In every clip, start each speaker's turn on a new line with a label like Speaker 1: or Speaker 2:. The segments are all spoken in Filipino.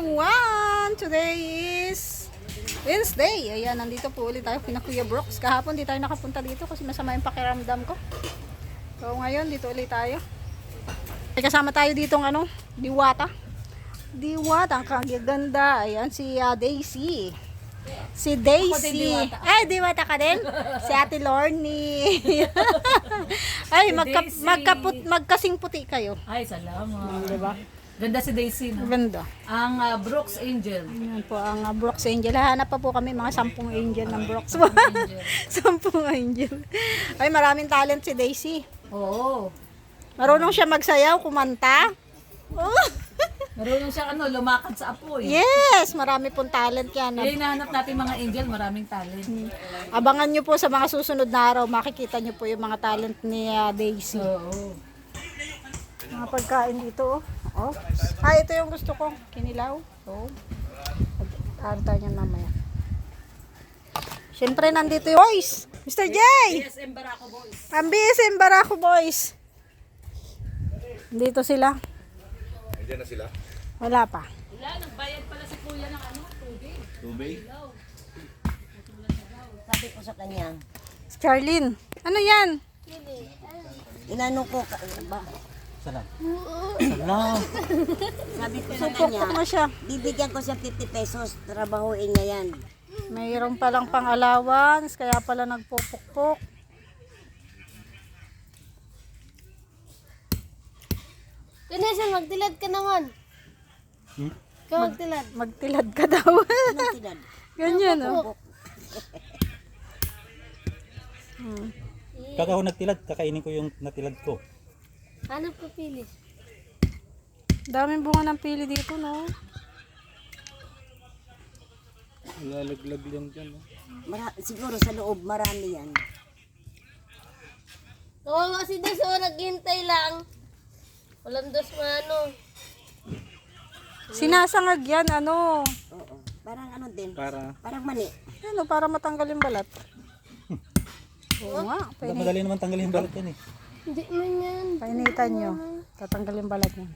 Speaker 1: everyone! Today is Wednesday. Ayan, nandito po ulit tayo kina Kuya Brooks. Kahapon di tayo nakapunta dito kasi masama yung pakiramdam ko. So ngayon, dito ulit tayo. May kasama tayo dito ng ano, Diwata. Diwata, ang kagaganda. Ayan, si Daisy. Si Daisy. Ay, Diwata ka din? Si Ate Lorny. Ay, magkasing puti kayo.
Speaker 2: Ay, salamat.
Speaker 1: Diba?
Speaker 2: Ganda si Daisy, no?
Speaker 1: Ganda.
Speaker 2: Ang Brooks Angel.
Speaker 1: Yan po ang Brooks Angel. Hanap pa po kami mga 10 angel ng Brooks. 10 angel. Ay, maraming talent si Daisy.
Speaker 2: Oo.
Speaker 1: Marunong siya magsayaw, kumanta. Oh.
Speaker 2: Marunong siya lumakad sa apoy.
Speaker 1: Yes, marami pong talent yan.
Speaker 2: Yung hinahanap natin mga angel, maraming talent.
Speaker 1: Abangan nyo po sa mga susunod na araw, makikita nyo po yung mga talent ni Daisy.
Speaker 2: Oo.
Speaker 1: Mga pagkain dito, oh. Ito yung gusto kong kinilaw. Oh. Tayo niyan mamaya. Siyempre, nandito yung boys. Mr. J!
Speaker 2: BSM Barako Boys.
Speaker 1: Ang BSM Barako Boys. Dito sila.
Speaker 3: Nandiyan na sila?
Speaker 1: Wala pa.
Speaker 2: Wala, nagbayad pala si Kuya ng tubig.
Speaker 3: Tubig?
Speaker 4: Sabi ko sa kanya,
Speaker 1: Charlene. Ano yan?
Speaker 4: inano ko, ba?
Speaker 3: Salam.
Speaker 4: Sabi ko sa
Speaker 1: Supok
Speaker 4: kanya,
Speaker 1: mo siya.
Speaker 4: bibigyan ko siya 50 pesos, trabahuin niya yan.
Speaker 1: Mayroon palang pang allowance, kaya pala nagpupukpok.
Speaker 5: Kanesa, magtilad ka naman. Ikaw magtilad.
Speaker 1: Magtilad ka daw.
Speaker 4: Anong tinad?
Speaker 1: Ganyan, oh.
Speaker 6: Kaka ako nagtilad, kakainin ko yung natilad ko.
Speaker 5: Ano papili?
Speaker 1: Daming bunga ng pili dito, no?
Speaker 6: Lalaglag lang dyan. No?
Speaker 4: Siguro sa loob, marami yan.
Speaker 5: Kawawa si Deso, naghintay lang. Walang dos mano.
Speaker 1: Sinasangag yan, ano?
Speaker 4: Oo. Parang ano din,
Speaker 6: Para
Speaker 4: parang mani.
Speaker 1: Ano, para matanggal yung balat. Oo nga,
Speaker 6: madali naman tanggalin yung balat yan eh.
Speaker 5: Hindi man yan.
Speaker 1: painitan nyo. Tatanggal yung balat niya.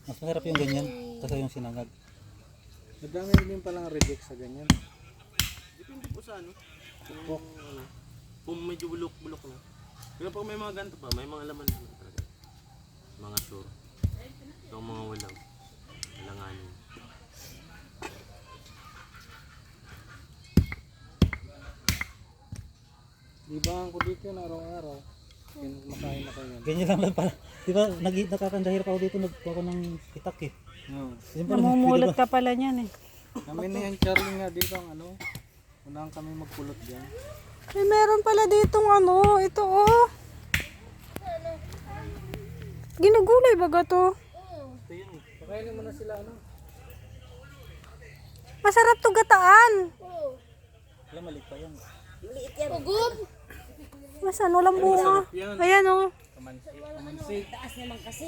Speaker 6: Mas masarap yung ganyan, kasi yung sinangag.
Speaker 7: Madami din palang reject sa ganyan.
Speaker 3: Depende po sa ano. Kung medyo bulok-bulok na. Pero pag may mga ganito pa, may mga laman na talaga. Mga sure. Ito ang mga walang. Walanganin.
Speaker 7: Libangan ko dito yun araw-araw. Yun, makain na kayo.
Speaker 6: Ganyan lang pala. Di ba, nakakandahir pa ako dito, nagkuha ko ng itak eh.
Speaker 7: No.
Speaker 6: Yun pala,
Speaker 1: Namumulot ka pala niyan, eh.
Speaker 7: Kami na yung Charlie nga dito ang ano. Unahan kami magpulot dyan.
Speaker 1: Ay, meron pala ditong ano, ito, oh. Ginugulay baga to?
Speaker 7: Pakainin mo na sila ano.
Speaker 1: Masarap to gataan.
Speaker 6: Wala, maliit pa yan.
Speaker 5: Ugod.
Speaker 1: Mas ano lang bunga. Ayan, oh.
Speaker 7: Kamansig.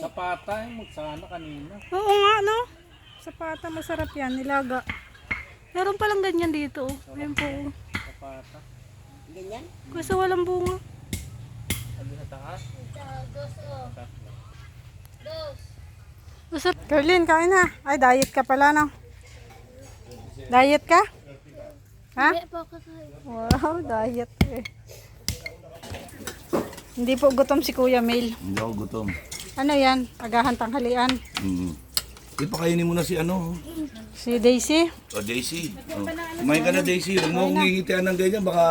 Speaker 7: Sa patay, magsana kanina.
Speaker 1: Oo nga, no? Sa pata, masarap yan, nilaga. Meron palang ganyan dito, oh. Ayan po, oh.
Speaker 7: Sa pata.
Speaker 4: Ganyan?
Speaker 1: Kasi walang bunga.
Speaker 7: Sabi sa taas.
Speaker 5: Dos, oh. Dos.
Speaker 1: Masarap. Carlin, kain na. Ay, diet ka pala, no? Diet ka? Ha?
Speaker 5: Hindi pa kakain.
Speaker 1: Wow, diet eh. Hindi po gutom si Kuya Mail.
Speaker 3: Hindi ako gutom.
Speaker 1: Ano yan? Agahan tanghalian.
Speaker 3: Ipakainin mo na si ano.
Speaker 1: Si Daisy.
Speaker 3: O, Daisy. Kumain ka na, Daisy. Huwag mo akong ngingitian ng ganyan. Baka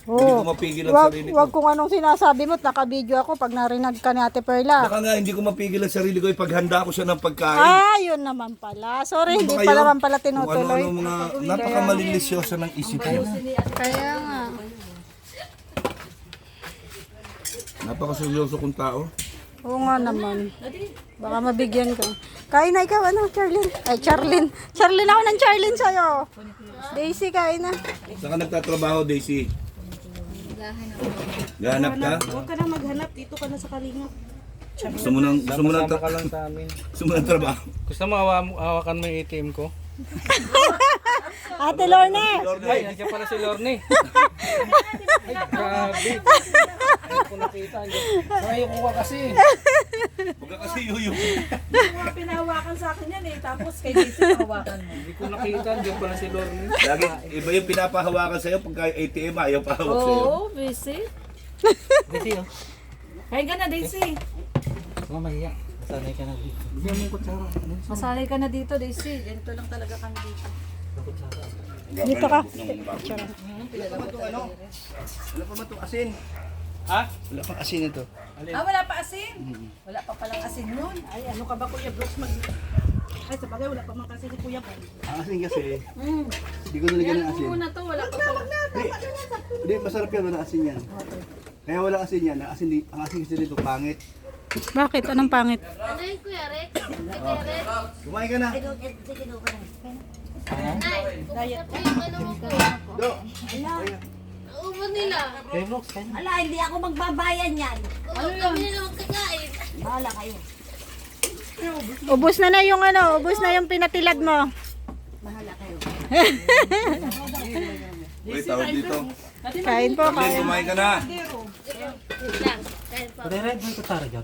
Speaker 3: hindi
Speaker 1: Oh,
Speaker 3: ko mapigil ang
Speaker 1: wag,
Speaker 3: sarili ko.
Speaker 1: wag kung anong sinasabi mo at naka-video ako pag narinig ka ni Ate Perla.
Speaker 3: Baka nga hindi ko mapigil ang sarili ko. Ipaghanda ko siya ng pagkain.
Speaker 1: Ah, yun naman pala. Sorry, hindi
Speaker 3: Baka
Speaker 1: pa
Speaker 3: yun,
Speaker 1: naman pala
Speaker 3: Kung
Speaker 1: tinutuloy.
Speaker 3: ano-ano mga napakamalilisyosa ng isipan.
Speaker 1: Kaya nga.
Speaker 3: Napakaseryoso kong tao.
Speaker 1: Oo nga naman. Baka mabigyan ka. Kain na ikaw, ano, Charlene? Ay, Charlene. Charlene ako ng Charlene sa'yo. Daisy, kain na.
Speaker 3: Saan ka nagtatrabaho, Daisy? Gahanap ka?
Speaker 1: Huwag ka na maghanap. Dito ka na sa kalingap.
Speaker 3: Gusto mo ng
Speaker 7: Sama ka lang sa amin.
Speaker 3: gusto mo ng trabaho?
Speaker 7: Gusto mo hawakan mo yung ATM ko?
Speaker 1: Ate Lorna!
Speaker 7: Ay, nandiyan pala si Lorne. Ay, grabe. Hindi ko nakita. Saka yung kuha kasi.
Speaker 3: Huwag ka kasi yuyong.
Speaker 2: Mga pinahawakan sa akin yan eh. Tapos kay Daisy hawakan mo.
Speaker 7: Hindi ko nakita. Diyan pala si Lorne.
Speaker 8: Lagi, iba yung pinapahawakan sa'yo pagka ATM ayaw pahawak sa'yo.
Speaker 2: Oo, busy.
Speaker 6: Kasi oh.
Speaker 2: Kaya ka na, Daisy.
Speaker 6: Mamaya. Sanay ka na dito.
Speaker 7: Bigyan mo ko tsara.
Speaker 2: Masanay ka na dito, Daisy. Ganito lang talaga kami dito.
Speaker 1: Dito ka.
Speaker 8: Wala pa ba itong asin?
Speaker 7: Ha?
Speaker 8: Wala pang asin ito.
Speaker 2: Ah, wala pa asin? Wala pa palang asin nun. Ay, ano ka ba, Kuya Brooks? Ay, sa bagay, wala pa man kasi si Kuya Brooks.
Speaker 8: Ang asin kasi, hindi ko nalagyan ng asin.
Speaker 2: Muna to, wala pa palang.
Speaker 8: Hindi, masarap yan, wala asin yan. Kaya wala asin yan, ang asin kasi dito pangit.
Speaker 1: Bakit? Anong pangit?
Speaker 5: Ano yung Kuya Rex? Si Kuya Rex?
Speaker 8: Kumain ka na.
Speaker 5: Nay, diet po yung ano mo po.
Speaker 8: Do.
Speaker 5: Nauman nila.
Speaker 6: Kaya Brooks, kaya.
Speaker 4: Ala, hindi ako magbabayan yan.
Speaker 5: Kung kami nila magkakain.
Speaker 4: Bahala kayo.
Speaker 1: Ubus na yung ano, ubus na yung pinatilad mo.
Speaker 4: Bahala kayo.
Speaker 8: Uy, tawag dito.
Speaker 1: Kain po,
Speaker 8: Carlin,
Speaker 1: kain.
Speaker 8: kumain ka na.
Speaker 5: Wait lang. Kain pa.
Speaker 6: Pwede red mo yung kutsara dyan.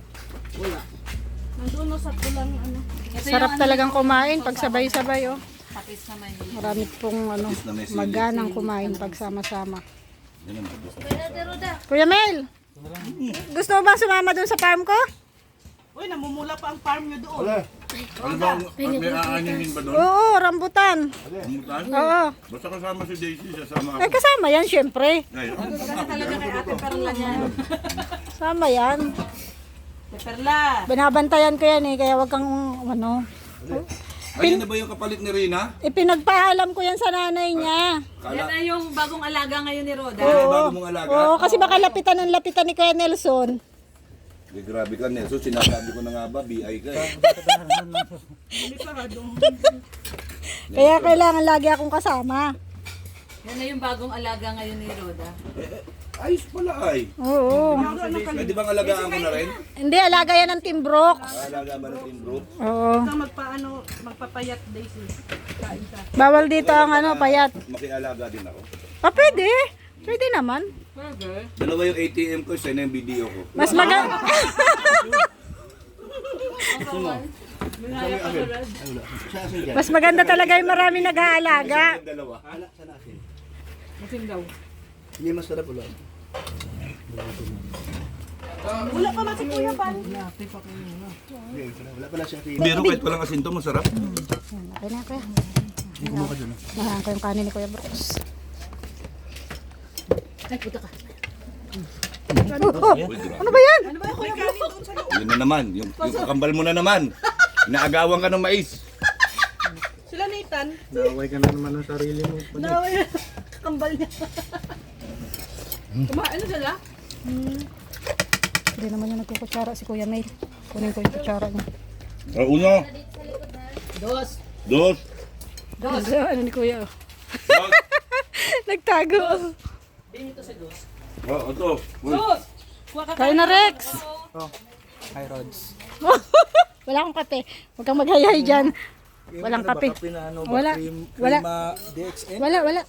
Speaker 1: Sarap talagang kumain pag sabay-sabay, oh.
Speaker 2: Tapis naman yun.
Speaker 1: Marami pong ano,
Speaker 8: na may sili.
Speaker 1: maganang kumain pag sama-sama.
Speaker 8: Yan ang gusto.
Speaker 5: Kuya de Roda.
Speaker 1: Kuya Mel, gusto mo bang sumama dun sa farm ko?
Speaker 2: Uy, namumula pa ang farm nyo doon.
Speaker 8: Wala. Ano bang, may aanyahin ba doon?
Speaker 1: Oo, rambutan.
Speaker 8: Rambutan?
Speaker 1: Oo.
Speaker 8: Basta kasama si Daisy, sasama
Speaker 1: Ay,
Speaker 8: ako.
Speaker 1: kasama yan, syempre.
Speaker 8: Ngayon.
Speaker 2: Talaga kay Ate Perla niyan.
Speaker 1: Sama yan.
Speaker 2: Ate Perla.
Speaker 1: Binabantayan ko yan eh, kaya wag kang, ano.
Speaker 8: Ayun na ba yung kapalit ni Rina?
Speaker 1: Ipinagpaalam ko yan sa nanay niya.
Speaker 2: Yan na yung bagong alaga ngayon ni Roda.
Speaker 8: Kaya bago mong alaga?
Speaker 1: Oo, kasi baka lapitan ng lapitan ni Kuya Nelson.
Speaker 8: Grabe ka, Nelson. Sinasabi ko na nga ba, BI ka eh.
Speaker 1: Kaya kailangan lagi akong kasama.
Speaker 2: Yan na yung bagong alaga ngayon ni Roda.
Speaker 8: Ayos pala ay.
Speaker 1: Oo.
Speaker 8: Pwede bang alagaan ko na rin?
Speaker 1: Hindi, alaga yan ng Team Brooks.
Speaker 8: Alaga ba ng Team Group?
Speaker 1: Oo.
Speaker 2: Magpapayat, Daisy.
Speaker 1: Bawal dito ang ano, payat.
Speaker 8: Makialaga din ako.
Speaker 1: Ah, pwede. Pwede naman.
Speaker 8: Dalawa yung ATM ko, isa na yung video ko.
Speaker 1: Mas maganda. Mas maganda talaga yung marami nag-aalaga.
Speaker 8: Yung dalawa. Sana asin.
Speaker 2: Masin daw.
Speaker 8: Hindi masarap ulo.
Speaker 2: Wala pa man si Kuya Pan.
Speaker 8: Wala pala siya. Pero kahit walang asin to, masarap.
Speaker 1: Okay na, Kuya. Nahaan ko yung kanin ni Kuya Brooks.
Speaker 2: Ay, puta ka.
Speaker 1: Ano ba yan?
Speaker 8: Yun na naman. Yung kakambal mo na naman. Inaagawan ka ng mais.
Speaker 2: Sila Nathan.
Speaker 7: Naway ka na naman ng sarili mo.
Speaker 2: Naway. Kambal niya. Ano sila?
Speaker 1: Hindi naman yung nagkukutsara si Kuya May. Kunin ko yung kutsara niya.
Speaker 8: Uno.
Speaker 2: Dos.
Speaker 8: Dos.
Speaker 1: Ano ni Kuya?
Speaker 8: Dos.
Speaker 1: Nagtago.
Speaker 2: Bili ito sa dos.
Speaker 8: Oh, ito. Uy.
Speaker 2: Dos! Kuha ka
Speaker 1: Kain na, Rex.
Speaker 7: Hi, Rods.
Speaker 1: Wala akong kape. Huwag kang maghayay dyan. Walang kape.
Speaker 7: Kape na ano ba?
Speaker 1: Wala.
Speaker 7: Cream,
Speaker 1: Wala.
Speaker 7: DXN?
Speaker 1: Wala.